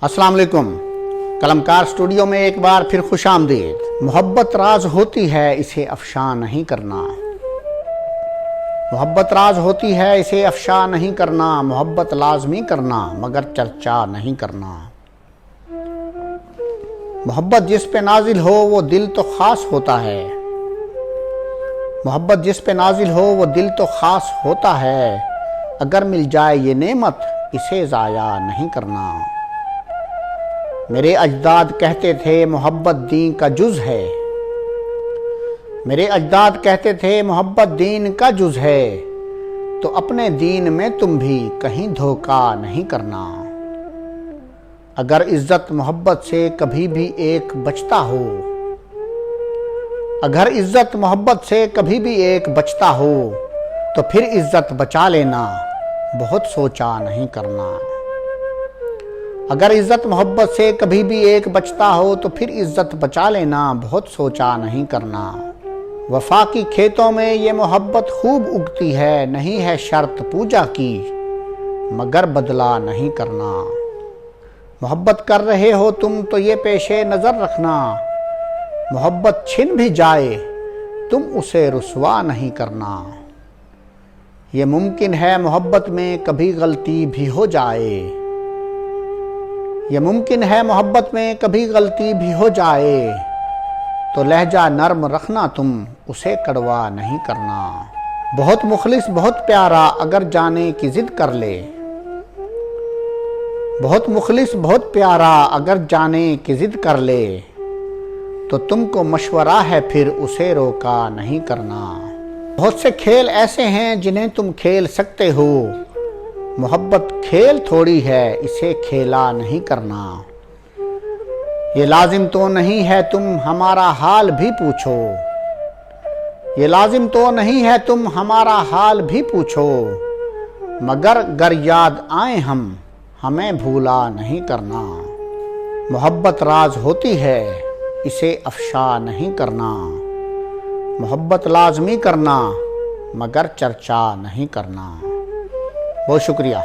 अस्सलाम वालेकुम। कलमकार स्टूडियो में एक बार फिर खुश आमदीद। मोहब्बत राज होती है, इसे अफशा नहीं करना। मोहब्बत राज होती है, इसे अफशा नहीं करना। मोहब्बत लाजमी करना, मगर चर्चा नहीं करना। मोहब्बत जिस पे नाजिल हो वो दिल तो खास होता है। मोहब्बत जिस पे नाजिल हो वो दिल तो खास होता है। अगर मिल जाए ये नेमत, इसे ज़ाया नहीं करना। मेरे अजदाद कहते थे मोहब्बत दीन का जुज़ है। मेरे अजदाद कहते थे मोहब्बत दीन का जुज़ है। तो अपने दीन में तुम भी कहीं धोखा नहीं करना। अगर इज्जत मोहब्बत से कभी भी एक बचता हो, अगर इज्जत मोहब्बत से कभी भी एक बचता हो, तो फिर इज्जत बचा लेना, बहुत सोचा नहीं करना। अगर इज्जत मोहब्बत से कभी भी एक बचता हो, तो फिर इज्जत बचा लेना, बहुत सोचा नहीं करना। वफा की खेतों में ये मोहब्बत खूब उगती है। नहीं है शर्त पूजा की, मगर बदला नहीं करना। मोहब्बत कर रहे हो तुम तो ये पेशे नज़र रखना। मोहब्बत छिन भी जाए, तुम उसे रुसवा नहीं करना। ये मुमकिन है मोहब्बत में कभी गलती भी हो जाए। ये मुमकिन है मोहब्बत में कभी गलती भी हो जाए। तो लहजा नर्म रखना तुम, उसे कड़वा नहीं करना। बहुत मुखलिस बहुत प्यारा अगर जाने की जिद कर ले। बहुत मुखलिस बहुत प्यारा अगर जाने की जिद कर ले, तो तुमको मशवरा है फिर उसे रोका नहीं करना। बहुत से खेल ऐसे हैं जिन्हें तुम खेल सकते हो। मोहब्बत खेल थोड़ी है, इसे खेला नहीं करना। ये लाजिम तो नहीं है तुम हमारा हाल भी पूछो। ये लाजिम तो नहीं है तुम हमारा हाल भी पूछो। मगर गर याद आए हम, हमें भूला नहीं करना। मोहब्बत राज होती है, इसे अफशा नहीं करना। मोहब्बत लाजमी करना, मगर चर्चा नहीं करना। बहुत शुक्रिया।